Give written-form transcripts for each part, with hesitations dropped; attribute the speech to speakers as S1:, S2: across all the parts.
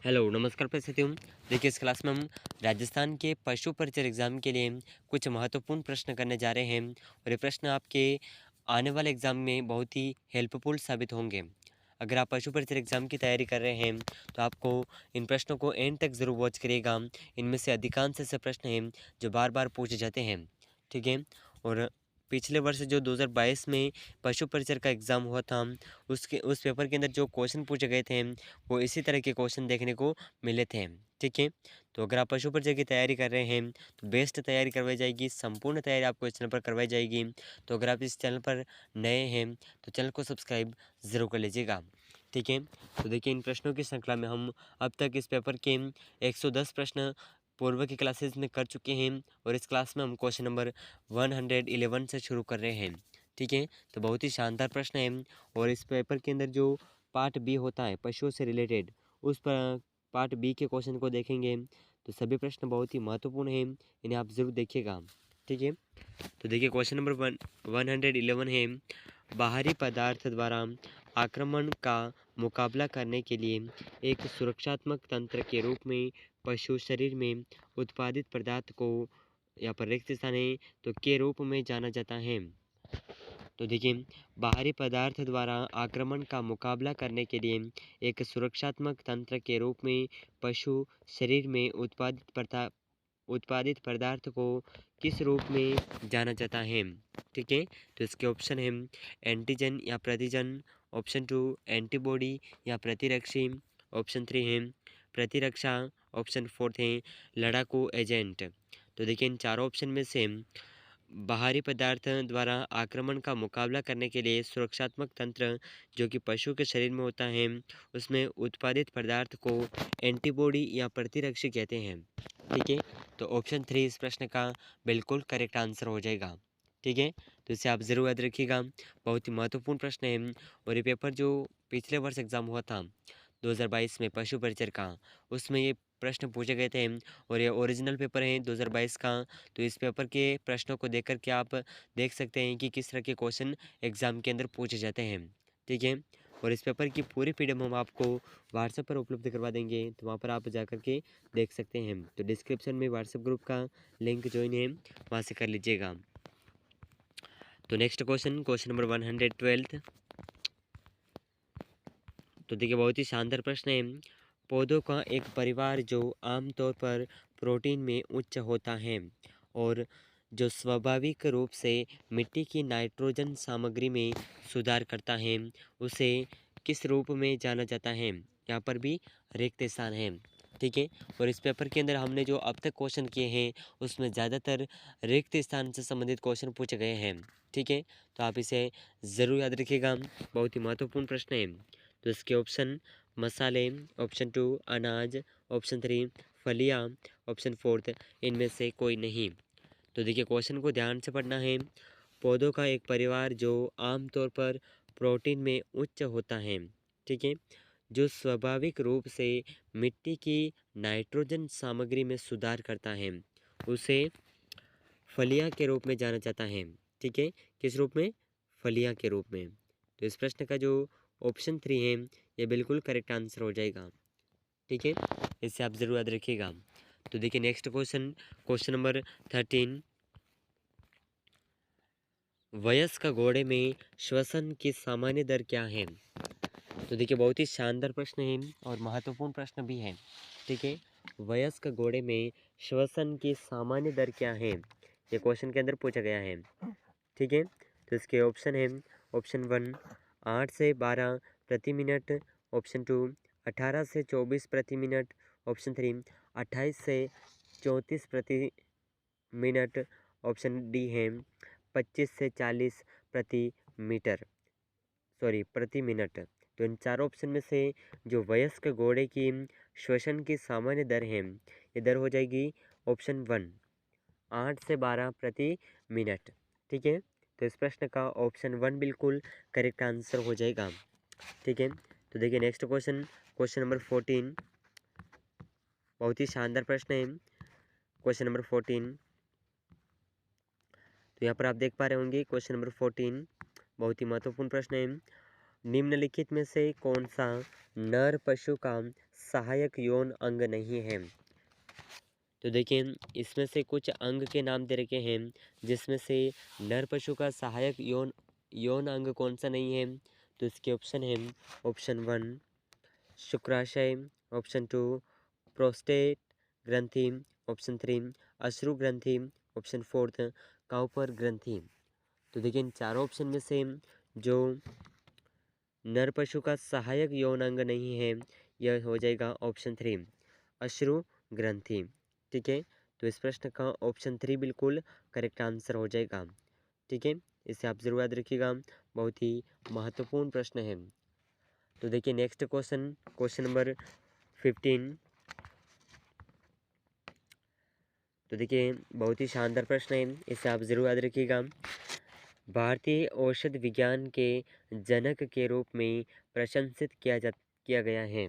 S1: Hello नमस्कार परिस्थितियों। देखिए इस क्लास में हम राजस्थान के पशु परिचर एग्ज़ाम के लिए कुछ महत्वपूर्ण प्रश्न करने जा रहे हैं और ये प्रश्न आपके आने वाले एग्ज़ाम में बहुत ही हेल्पफुल साबित होंगे। अगर आप पशु परिचर एग्ज़ाम की तैयारी कर रहे हैं तो आपको इन प्रश्नों को एंड तक ज़रूर वॉच करिएगा। इनमें से अधिकांश ऐसे प्रश्न हैं जो बार बार पूछे जाते हैं, ठीक है। और पिछले वर्ष जो 2022 में पशु परिचर का एग्ज़ाम हुआ था, उस पेपर के अंदर जो क्वेश्चन पूछे गए थे वो इसी तरह के क्वेश्चन देखने को मिले थे, ठीक है। तो अगर आप पशु परिचय की तैयारी कर रहे हैं तो बेस्ट तैयारी करवाई जाएगी, संपूर्ण तैयारी आपको इस चैनल पर करवाई जाएगी। तो अगर आप इस चैनल पर नए हैं तो चैनल को सब्सक्राइब ज़रूर कर लीजिएगा, ठीक है। तो देखिए इन प्रश्नों की श्रृंखला में हम अब तक इस पेपर के 110 प्रश्न पूर्व की क्लासेस में कर चुके हैं और इस क्लास में हम क्वेश्चन नंबर 111 से शुरू कर रहे हैं, ठीक है। तो बहुत ही शानदार प्रश्न है और इस पेपर के अंदर जो पार्ट बी होता है पशुओं से रिलेटेड, उस पर पार्ट बी के क्वेश्चन को देखेंगे तो सभी प्रश्न बहुत ही महत्वपूर्ण हैं, इन्हें आप ज़रूर देखिएगा, ठीक है। तो देखिए क्वेश्चन नंबर 111 है, बाहरी पदार्थ द्वारा आक्रमण का मुकाबला करने के लिए एक सुरक्षात्मक तंत्र के रूप में पशु शरीर में उत्पादित पदार्थ को यहाँ पर रिक्त स्थान है तो के रूप में जाना जाता है। तो देखिए बाहरी पदार्थ द्वारा आक्रमण का मुकाबला करने के लिए एक सुरक्षात्मक तंत्र के रूप में पशु शरीर में उत्पादित पदार्थ को किस रूप में जाना जाता है, ठीक है। तो इसके ऑप्शन है एंटीजन या प्रतिजन, ऑप्शन 2 एंटीबॉडी या प्रतिरक्षी, ऑप्शन 3 है प्रतिरक्षा, ऑप्शन 4 है लड़ाकू एजेंट। तो देखिए इन चारों ऑप्शन में से बाहरी पदार्थ द्वारा आक्रमण का मुकाबला करने के लिए सुरक्षात्मक तंत्र जो कि पशु के शरीर में होता है उसमें उत्पादित पदार्थ को एंटीबॉडी या प्रतिरक्षी कहते हैं, ठीक है। तो ऑप्शन 3 इस प्रश्न का बिल्कुल करेक्ट आंसर हो जाएगा, ठीक है। तो इसे आप ज़रूर याद रखिएगा, बहुत ही महत्वपूर्ण प्रश्न है और ये पेपर जो पिछले वर्ष एग्ज़ाम हुआ था 2022 में पशु परिचर का, उसमें ये प्रश्न पूछे गए थे और ये ओरिजिनल पेपर है 2022 का। तो इस पेपर के प्रश्नों को देख कर के आप देख सकते हैं कि किस तरह के क्वेश्चन एग्ज़ाम के अंदर पूछे जाते हैं, ठीक है। और इस पेपर की पूरी पीडीएफ हम आपको व्हाट्सएप पर उपलब्ध करवा देंगे, तो वहाँ पर आप जा कर के देख सकते हैं। तो डिस्क्रिप्शन में व्हाट्सएप ग्रुप का लिंक ज्वाइन है, वहाँ से कर लीजिएगा। तो नेक्स्ट क्वेश्चन नंबर 112। तो देखिए बहुत ही शानदार प्रश्न है, पौधों का एक परिवार जो आमतौर पर प्रोटीन में उच्च होता है और जो स्वाभाविक रूप से मिट्टी की नाइट्रोजन सामग्री में सुधार करता है उसे किस रूप में जाना जाता है। यहाँ पर भी रिक्त स्थान है, ठीक है। और इस पेपर के अंदर हमने जो अब तक क्वेश्चन किए हैं उसमें ज़्यादातर रिक्त स्थान से संबंधित क्वेश्चन पूछे गए हैं, ठीक है। तो आप इसे ज़रूर याद रखिएगा, बहुत ही महत्वपूर्ण प्रश्न है। तो इसके ऑप्शन मसाले, ऑप्शन 2 अनाज, ऑप्शन 3 फलियां, ऑप्शन 4 इनमें से कोई नहीं। तो देखिए क्वेश्चन को ध्यान से पढ़ना है, पौधों का एक परिवार जो आमतौर पर प्रोटीन में उच्च होता है, ठीक है, जो स्वाभाविक रूप से मिट्टी की नाइट्रोजन सामग्री में सुधार करता है उसे फलियां के रूप में जाना जाता है, ठीक है। किस रूप में? फलियां के रूप में। तो इस प्रश्न का जो ऑप्शन 3 है ये बिल्कुल करेक्ट आंसर हो जाएगा, ठीक है। इसे आप ज़रूर याद रखिएगा। तो देखिए नेक्स्ट क्वेश्चन नंबर 13, वयस्क घोड़े में श्वसन की सामान्य दर क्या है। तो देखिए बहुत ही शानदार प्रश्न है और महत्वपूर्ण प्रश्न भी है, ठीक है। वयस्क घोड़े में श्वसन की सामान्य दर क्या है, ये क्वेश्चन के अंदर पूछा गया है, ठीक है। तो इसके ऑप्शन है ऑप्शन 1 8 से 12 प्रति मिनट, ऑप्शन 2 18 से 24 प्रति मिनट, ऑप्शन 3 28 से 34 प्रति मिनट, ऑप्शन डी है 25 से 40 प्रति मीटर प्रति मिनट। तो इन चारों ऑप्शन में से जो वयस्क घोड़े की श्वसन की सामान्य दर है ये दर हो जाएगी ऑप्शन 1 8 से 12 प्रति मिनट, ठीक है। तो इस प्रश्न का ऑप्शन 1 बिल्कुल करेक्ट आंसर हो जाएगा, ठीक है। तो देखिए नेक्स्ट क्वेश्चन नंबर 14, बहुत ही शानदार प्रश्न है क्वेश्चन नंबर 14। तो यहाँ पर आप देख पा रहे होंगे क्वेश्चन नंबर 14 बहुत ही महत्वपूर्ण प्रश्न है, निम्नलिखित में से कौन सा नर पशु का सहायक यौन अंग नहीं है। तो देखिए इसमें से कुछ अंग के नाम दे रखे हैं, जिसमें से नर पशु का सहायक यौन यौन अंग कौन सा नहीं है। तो इसके ऑप्शन है ऑप्शन 1 शुक्राशय, ऑप्शन 2 प्रोस्टेट ग्रंथि, ऑप्शन 3 अश्रु ग्रंथि, ऑप्शन 4 काउपर ग्रंथि। तो देखिए इन चारों ऑप्शन में से जो नर पशु का सहायक यौन अंग नहीं है यह हो जाएगा ऑप्शन 3 अश्रु ग्रंथि। ठीक है, तो इस प्रश्न का ऑप्शन 3 बिल्कुल करेक्ट आंसर हो जाएगा। ठीक है, इसे आप जरूर याद रखिएगा, बहुत ही महत्वपूर्ण प्रश्न है। तो देखिए नेक्स्ट क्वेश्चन, क्वेश्चन नंबर 15। तो देखिए बहुत ही शानदार प्रश्न है, इसे आप जरूर याद रखिएगा। भारतीय औषध विज्ञान के जनक के रूप में प्रशंसित किया गया है।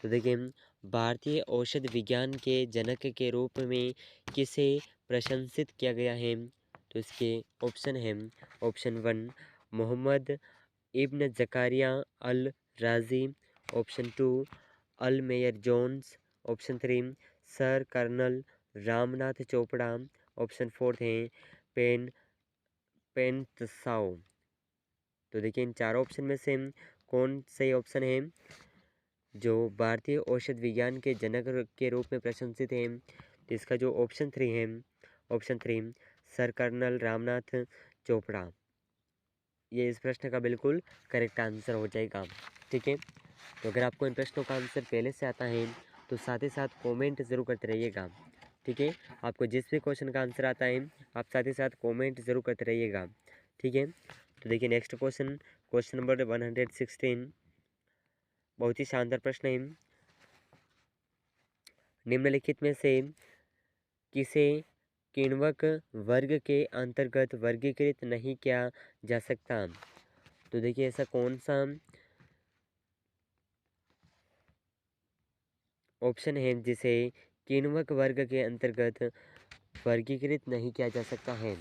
S1: तो देखिए भारतीय औषध विज्ञान के जनक के रूप में किसे प्रशंसित किया गया है। तो इसके ऑप्शन हैं option 1 Mohammad ibn Zakariya al Razi, option 2 al Mayer Jones, option 3 sir colonel Ramnath Chopra, option 4 है पेन पेंटसाओ। तो देखिए इन चारों ऑप्शन में से कौन सही ऑप्शन है जो भारतीय औषध विज्ञान के जनक के रूप में प्रशंसित है। तो इसका जो ऑप्शन 3 है, option 3 sir colonel Ramnath Chopra, ये इस प्रश्न का बिल्कुल करेक्ट आंसर हो जाएगा। ठीक है, तो अगर आपको इन प्रश्नों का आंसर पहले से आता है तो साथ ही साथ कमेंट ज़रूर करते रहिएगा। ठीक है, आपको जिस भी क्वेश्चन का आंसर आता है आप साथ ही साथ कमेंट ज़रूर करते रहिएगा। ठीक है, तो देखिए नेक्स्ट क्वेश्चन, क्वेश्चन नंबर 116, बहुत ही शानदार प्रश्न है। निम्नलिखित में से किसे किण्वक वर्ग के अंतर्गत वर्गीकृत नहीं किया जा सकता। तो देखिए ऐसा कौन सा ऑप्शन है जिसे किण्वक वर्ग के अंतर्गत वर्गीकृत नहीं किया जा सकता है।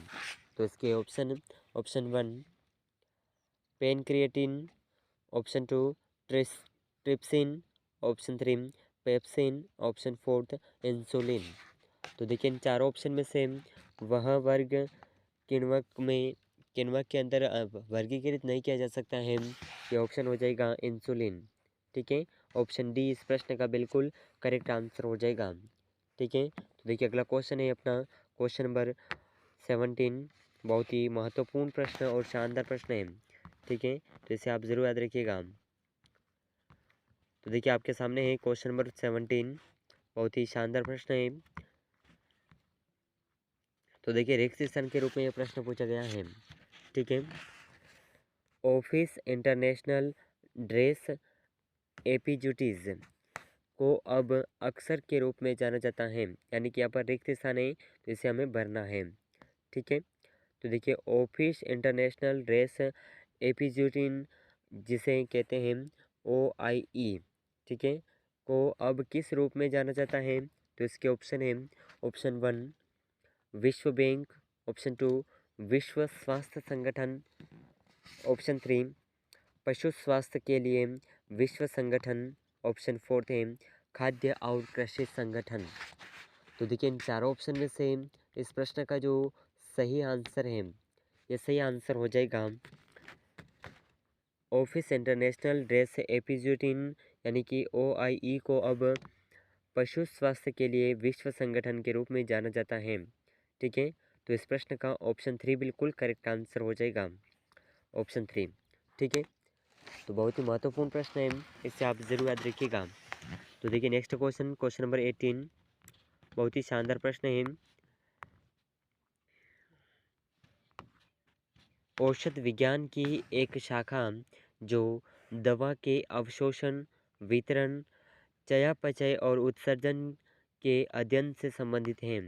S1: तो इसके option, option 1 pancreatin, option 2 trypsin, option 3 pepsin, option 4 insulin. तो देखिए इन चारों ऑप्शन में से वह वर्ग किण्वक के अंदर वर्गीकृत नहीं किया जा सकता है, ये ऑप्शन हो जाएगा इंसुलिन। ठीक है, ऑप्शन डी इस प्रश्न का बिल्कुल करेक्ट आंसर हो जाएगा। ठीक है, तो देखिए अगला क्वेश्चन है अपना क्वेश्चन नंबर 17, बहुत ही महत्वपूर्ण प्रश्न और शानदार प्रश्न है। ठीक है, तो इसे आप ज़रूर याद रखिएगा। तो देखिए आपके सामने है क्वेश्चन नंबर 17, बहुत ही शानदार प्रश्न है। तो देखिए रिक्त स्थान के रूप में यह प्रश्न पूछा गया है। ठीक है, ऑफिस इंटरनेशनल ड्रेस एपीजुटीज को अब अक्सर के रूप में जाना जाता है, यानी कि यहाँ पर रिक्त स्थान है तो इसे हमें भरना है। ठीक है, तो देखिए ऑफिस इंटरनेशनल ड्रेस एपीजुटीन जिसे कहते हैं OIE, ठीक है, को अब किस रूप में जाना जाता है। तो इसके ऑप्शन है ऑप्शन 1 विश्व बैंक, ऑप्शन 2 विश्व स्वास्थ्य संगठन, ऑप्शन 3 पशु स्वास्थ्य के लिए विश्व संगठन, ऑप्शन 4 है खाद्य और कृषि संगठन। तो देखिए इन चारों ऑप्शन में से इस प्रश्न का जो सही आंसर है, ये सही आंसर हो जाएगा ऑफिस इंटरनेशनल ड्रेस एपीजुटीन, यानी कि OIE को अब पशु स्वास्थ्य के लिए विश्व संगठन के रूप में जाना जाता है। ठीक है, तो इस प्रश्न का ऑप्शन 3 बिल्कुल करेक्ट आंसर हो जाएगा, ऑप्शन 3। ठीक है, तो बहुत ही महत्वपूर्ण प्रश्न है, इससे आप ज़रूर याद रखिएगा। तो देखिए नेक्स्ट क्वेश्चन, क्वेश्चन नंबर 18, बहुत ही शानदार प्रश्न है। औषध विज्ञान की एक शाखा जो दवा के अवशोषण, वितरण, चयापचय और उत्सर्जन के अध्ययन से संबंधित है।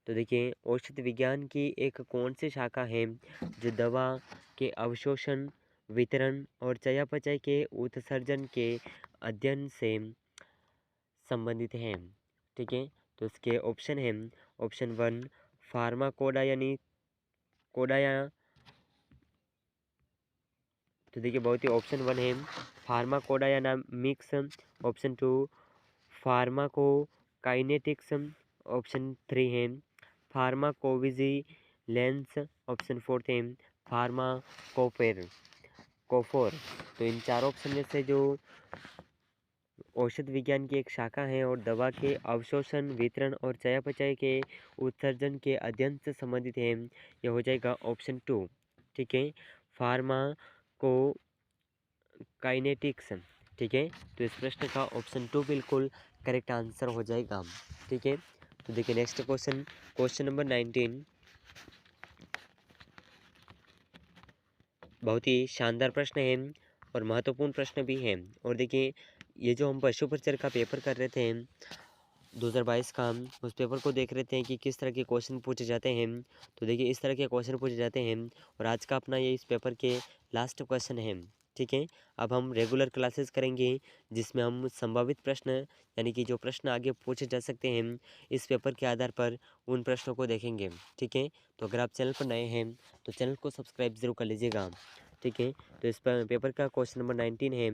S1: तो देखिए औषध विज्ञान की एक कौन सी शाखा है जो दवा के अवशोषण, वितरण और चयापचय के उत्सर्जन के अध्ययन से संबंधित है। ठीक है, तो इसके ऑप्शन है ऑप्शन 1 फार्माकोडा यानी कोडाया। तो देखिए बहुत ही ऑप्शन 1 है फार्माकोडायनामिक्स, ऑप्शन 2 फार्माकोकाइनेटिक्स, ऑप्शन 3 है फार्माकोविजिलेंस, ऑप्शन 4 है फार्माकोफेर कोफोर। तो इन चार ऑप्शन में से जो औषध विज्ञान की एक शाखा है और दवा के अवशोषण, वितरण और चयापचय के उत्सर्जन के अध्ययन से संबंधित है, यह हो जाएगा ऑप्शन 2। ठीक है, फार्माको काइनेटिक्स। ठीक है, तो इस प्रश्न का ऑप्शन 2 बिल्कुल करेक्ट आंसर हो जाएगा। ठीक है, तो देखिए नेक्स्ट क्वेश्चन, क्वेश्चन नंबर 19। बहुत ही शानदार प्रश्न है और महत्वपूर्ण प्रश्न भी है। और देखिए ये जो हम पशु परिचर का पेपर कर रहे थे 2022 का, उस पेपर को देख रहे थे कि किस तरह के क्वेश्चन पूछे जाते हैं। तो देखिए इस तरह के क्वेश्चन पूछे जाते हैं और आज का अपना ये इस पेपर के लास्ट क्वेश्चन है। ठीक है, अब हम रेगुलर क्लासेस करेंगे जिसमें हम संभावित प्रश्न यानी कि जो प्रश्न आगे पूछे जा सकते हैं इस पेपर के आधार पर उन प्रश्नों को देखेंगे। ठीक है, तो अगर आप चैनल पर नए हैं तो चैनल को सब्सक्राइब जरूर कर लीजिएगा। ठीक है, तो इस पर पेपर का क्वेश्चन नंबर 19 है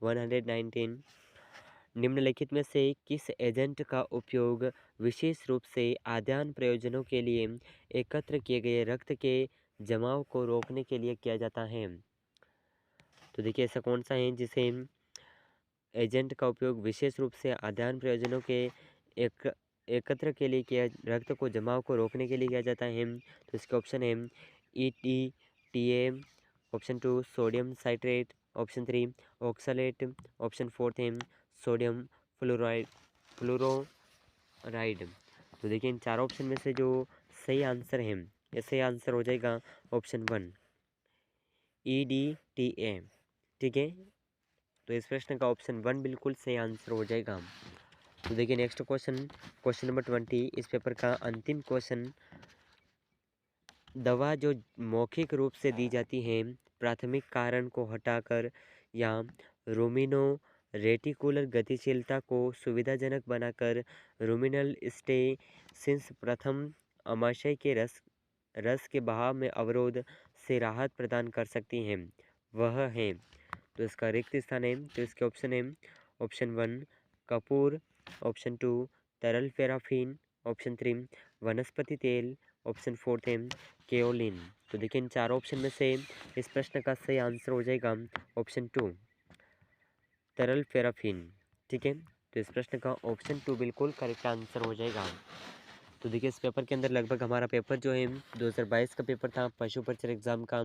S1: 119। निम्नलिखित में से किस एजेंट का उपयोग विशेष रूप से आदान प्रयोजनों के लिए एकत्र किए गए रक्त के जमाव को रोकने के लिए किया जाता है? तो देखिए ऐसा कौन सा है जिसे एजेंट का उपयोग विशेष रूप से आदान प्रयोजनों के एक एकत्र के लिए किया, रक्त को जमाव को रोकने के लिए किया जाता है? तो इसके ऑप्शन है ETTA, option 2 sodium citrate, option 3 oxalate, option 4 है सोडियम फ्लोराइड। तो देखिए इन चार ऑप्शन में से जो सही आंसर है, ये सही आंसर हो जाएगा ऑप्शन 1 EDTA। ठीक है, तो इस प्रश्न का ऑप्शन 1 बिल्कुल सही आंसर हो जाएगा। तो देखिए नेक्स्ट क्वेश्चन, क्वेश्चन नंबर 20 इस पेपर का अंतिम क्वेश्चन। दवा जो मौखिक रूप से दी जाती है प्राथमिक कारण को हटाकर या रोमिनो रेटिकुलर गतिशीलता को सुविधाजनक बनाकर रुमिनल स्टेसिस प्रथम आमाशय के रस के बहाव में अवरोध से राहत प्रदान कर सकती हैं, वह है? तो इसका रिक्त स्थान है, तो इसके ऑप्शन है ऑप्शन 1 कपूर, ऑप्शन 2 तरल पैराफिन, ऑप्शन 3 वनस्पति तेल, ऑप्शन 4 है केओलिन। तो देखिए इन चार ऑप्शन में से इस प्रश्न का सही आंसर हो जाएगा ऑप्शन 2 तरल पैराफिन। ठीक है, तो इस प्रश्न का ऑप्शन 2 बिल्कुल करेक्ट आंसर हो जाएगा। तो देखिए इस पेपर के अंदर लगभग हमारा पेपर जो है 2022 का पेपर था पशु परिचर एग्ज़ाम का,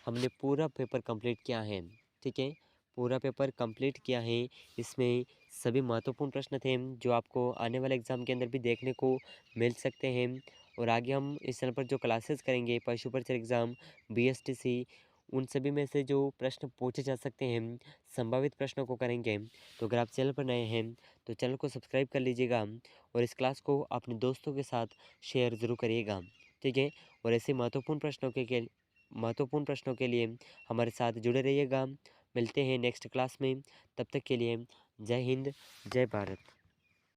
S1: हमने पूरा पेपर कंप्लीट किया है। ठीक है, पूरा पेपर कंप्लीट किया है। इसमें सभी महत्वपूर्ण प्रश्न थे जो आपको आने वाले एग्ज़ाम के अंदर भी देखने को मिल सकते हैं। और आगे हम इस चैनल पर जो क्लासेस करेंगे पशु परिचर एग्ज़ाम BSTC, उन सभी में से जो प्रश्न पूछे जा सकते हैं संभावित प्रश्नों को करेंगे। तो अगर आप चैनल पर नए हैं तो चैनल को सब्सक्राइब कर लीजिएगा और इस क्लास को अपने दोस्तों के साथ शेयर ज़रूर करिएगा। ठीक है, और ऐसे महत्वपूर्ण प्रश्नों के लिए हमारे साथ जुड़े रहिएगा। मिलते हैं नेक्स्ट क्लास में, तब तक के लिए जय हिंद, जय भारत।